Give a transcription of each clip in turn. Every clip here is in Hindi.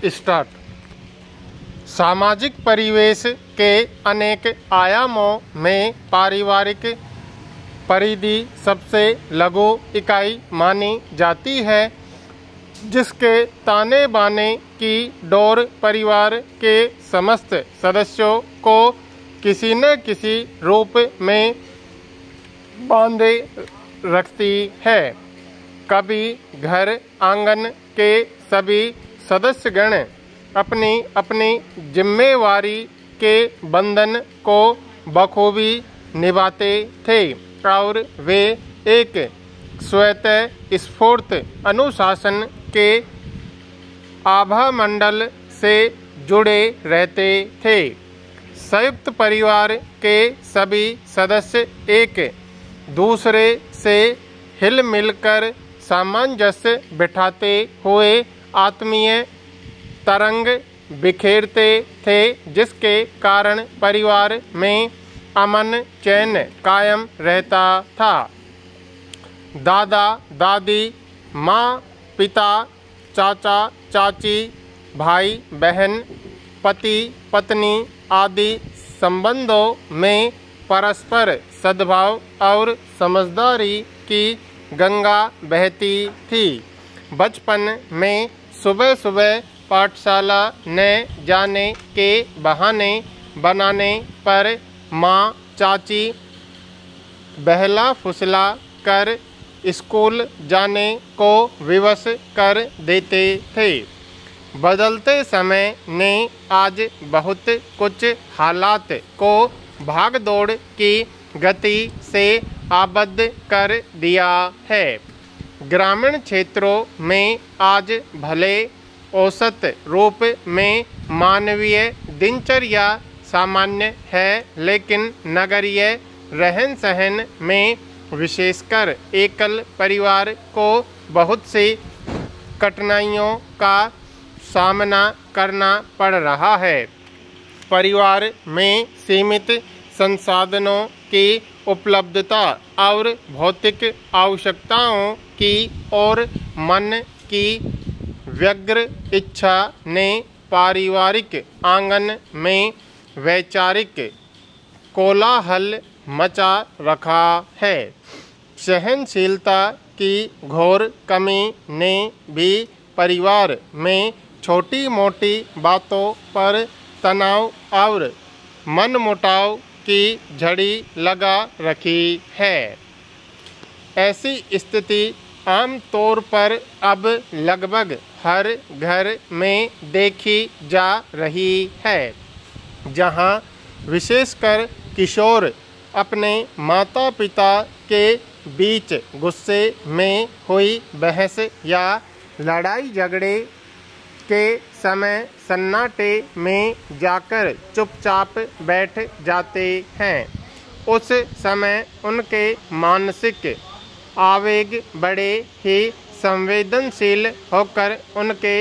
स्टार्ट। सामाजिक परिवेश के अनेक आयामों में पारिवारिक परिधि सबसे लघु इकाई मानी जाती है, जिसके ताने बाने की डोर परिवार के समस्त सदस्यों को किसी न किसी रूप में बांधे रखती है। कभी घर आंगन के सभी सदस्यगण अपनी अपनी जिम्मेवारी के बंधन को बखूबी निभाते थे और वे एक स्वतः स्फूर्त अनुशासन के आभामंडल से जुड़े रहते थे। संयुक्त परिवार के सभी सदस्य एक दूसरे से हिल मिलकर सामंजस्य बिठाते हुए आत्मीय तरंग बिखेरते थे, जिसके कारण परिवार में अमन चैन कायम रहता था। दादा दादी, माँ पिता, चाचा चाची, भाई बहन, पति पत्नी आदि संबंधों में परस्पर सद्भाव और समझदारी की गंगा बहती थी। बचपन में सुबह सुबह पाठशाला न जाने के बहाने बनाने पर माँ चाची बहला फुसला कर स्कूल जाने को विवश कर देते थे। बदलते समय ने आज बहुत कुछ हालात को भागदौड़ की गति से आबद्ध कर दिया है। ग्रामीण क्षेत्रों में आज भले औसत रूप में मानवीय दिनचर्या सामान्य है, लेकिन नगरीय रहन सहन में विशेषकर एकल परिवार को बहुत सी कठिनाइयों का सामना करना पड़ रहा है। परिवार में सीमित संसाधनों की उपलब्धता और भौतिक आवश्यकताओं की ओर मन की व्यग्र इच्छा ने पारिवारिक आंगन में वैचारिक कोलाहल मचा रखा है। सहनशीलता की घोर कमी ने भी परिवार में छोटी मोटी बातों पर तनाव और मनमुटाव की झड़ी लगा रखी है। ऐसी स्थिति आम तौर पर अब लगभग हर घर में देखी जा रही है, जहां विशेषकर किशोर अपने माता पिता के बीच गुस्से में हुई बहस या लड़ाई झगड़े के समय सन्नाटे में जाकर चुपचाप बैठ जाते हैं। उस समय उनके मानसिक आवेग बड़े ही संवेदनशील होकर उनके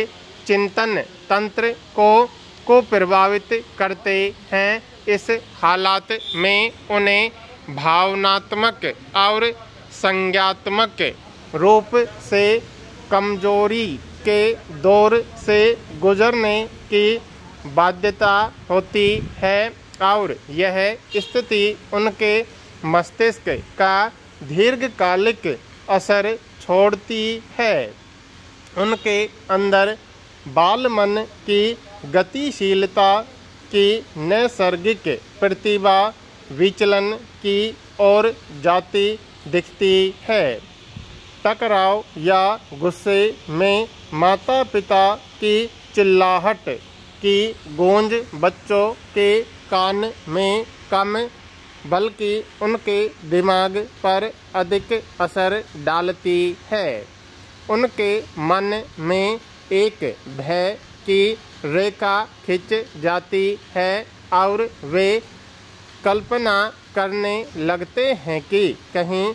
चिंतन तंत्र को प्रभावित करते हैं। इस हालात में उन्हें भावनात्मक और संज्ञात्मक रूप से कमजोरी के दौर से गुजरने की बाध्यता होती है और यह स्थिति उनके मस्तिष्क का दीर्घकालिक असर छोड़ती है। उनके अंदर बालमन की गतिशीलता की नैसर्गिक प्रतिभा विचलन की ओर जाती दिखती है। टकराव या गुस्से में माता पिता की चिल्लाहट की गूंज बच्चों के कान में कम बल्कि उनके दिमाग पर अधिक असर डालती है। उनके मन में एक भय की रेखा खिंच जाती है और वे कल्पना करने लगते हैं कि कहीं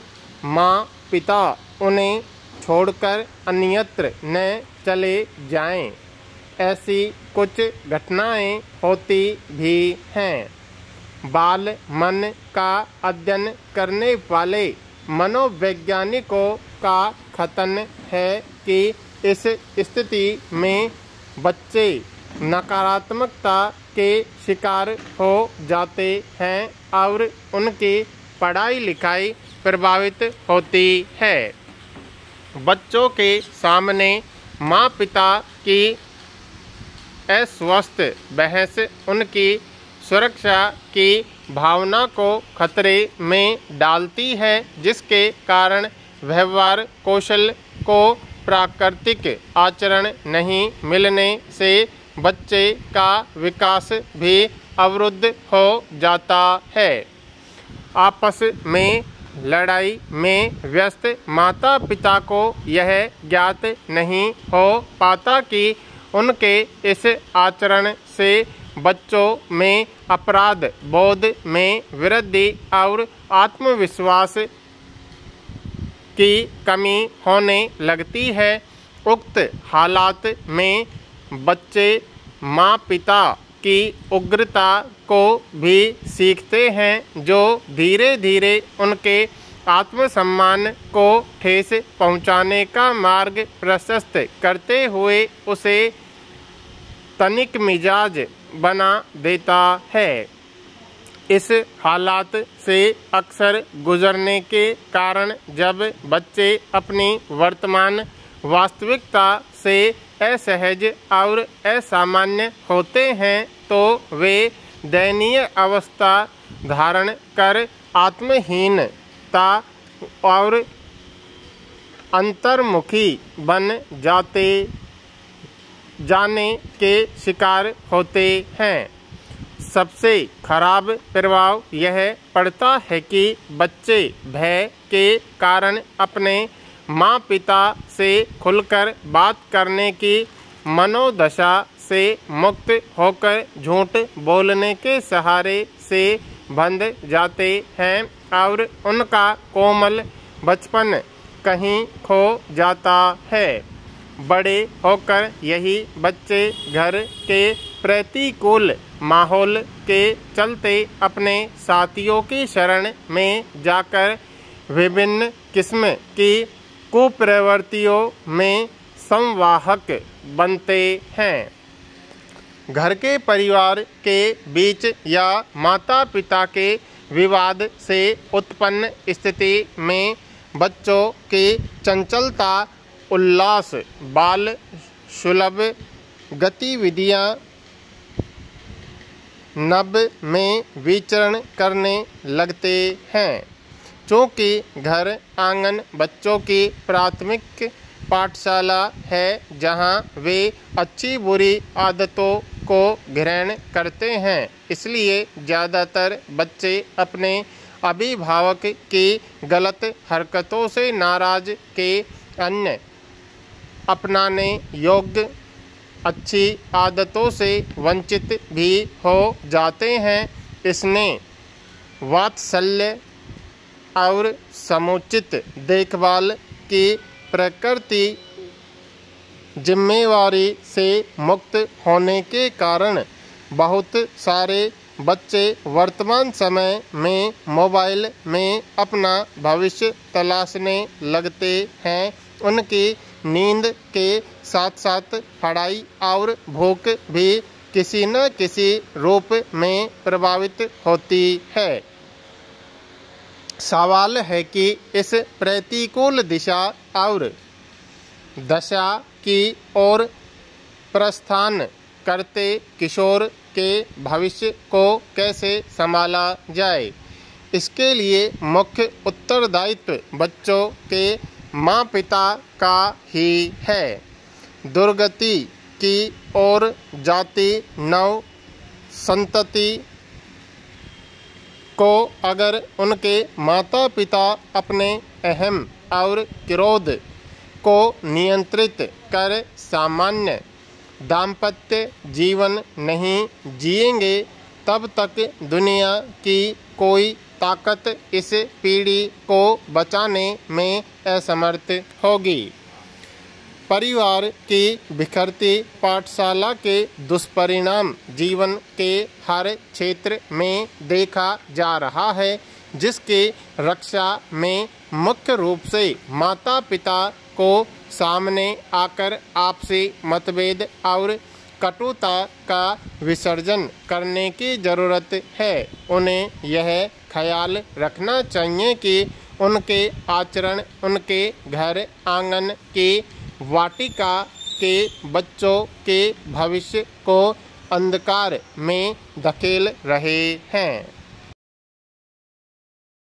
माँ पिता उन्हें छोड़कर अन्यत्र न चले जाएं। ऐसी कुछ घटनाएं होती भी हैं। बाल मन का अध्ययन करने वाले मनोवैज्ञानिकों का कथन है कि इस स्थिति में बच्चे नकारात्मकता के शिकार हो जाते हैं और उनकी पढ़ाई लिखाई प्रभावित होती है। बच्चों के सामने माँ पिता की अस्वस्थ बहस उनकी सुरक्षा की भावना को खतरे में डालती है, जिसके कारण व्यवहार कौशल को प्राकृतिक आचरण नहीं मिलने से बच्चे का विकास भी अवरुद्ध हो जाता है। आपस में लड़ाई में व्यस्त माता पिता को यह ज्ञात नहीं हो पाता कि उनके इस आचरण से बच्चों में अपराध बोध में वृद्धि और आत्मविश्वास की कमी होने लगती है। उक्त हालात में बच्चे माँ पिता की उग्रता को भी सीखते हैं, जो धीरे धीरे उनके आत्मसम्मान को ठेस पहुँचाने का मार्ग प्रशस्त करते हुए उसे तनिक मिजाज बना देता है। इस हालात से अक्सर गुजरने के कारण जब बच्चे अपनी वर्तमान वास्तविकता से असहज और असामान्य होते हैं तो वे दयनीय अवस्था धारण कर आत्महीनता और अंतर्मुखी बन जाने के शिकार होते हैं। सबसे खराब प्रभाव यह पड़ता है कि बच्चे भय के कारण अपने माँ पिता से खुलकर बात करने की मनोदशा से मुक्त होकर झूठ बोलने के सहारे से बंध जाते हैं और उनका कोमल बचपन कहीं खो जाता है। बड़े होकर यही बच्चे घर के प्रतिकूल माहौल के चलते अपने साथियों की शरण में जाकर विभिन्न किस्म की कुप्रवृत्तियों में संवाहक बनते हैं। घर के परिवार के बीच या माता पिता के विवाद से उत्पन्न स्थिति में बच्चों की चंचलता, उल्लास, बाल सुलभ गतिविधियां नभ में विचरण करने लगते हैं। चूँकि घर आंगन बच्चों की प्राथमिक पाठशाला है, जहां वे अच्छी बुरी आदतों को ग्रहण करते हैं, इसलिए ज़्यादातर बच्चे अपने अभिभावक की गलत हरकतों से नाराज के अन्य अपनाने योग्य अच्छी आदतों से वंचित भी हो जाते हैं। इसने वात्सल्य और समुचित देखभाल की प्रकृति जिम्मेवारी से मुक्त होने के कारण बहुत सारे बच्चे वर्तमान समय में मोबाइल में अपना भविष्य तलाशने लगते हैं। उनकी नींद के साथ साथ पढ़ाई और भूख भी किसी न किसी रूप में प्रभावित होती है। सवाल है कि इस प्रतिकूल दिशा और दशा की ओर प्रस्थान करते किशोर के भविष्य को कैसे संभाला जाए। इसके लिए मुख्य उत्तरदायित्व बच्चों के माँ पिता का ही है। दुर्गति की ओर जाती नव संतति को अगर उनके माता पिता अपने अहम और क्रोध को नियंत्रित कर सामान्य दाम्पत्य जीवन नहीं जिएंगे, तब तक दुनिया की कोई ताकत इस पीढ़ी को बचाने में असमर्थ होगी। परिवार की बिखरती पाठशाला के दुष्परिणाम जीवन के हर क्षेत्र में देखा जा रहा है, जिसके रक्षा में मुख्य रूप से माता पिता को सामने आकर आपसी मतभेद और कटुता का विसर्जन करने की ज़रूरत है। उन्हें यह ख्याल रखना चाहिए कि उनके आचरण उनके घर आंगन की वाटिका के बच्चों के भविष्य को अंधकार में धकेल रहे हैं।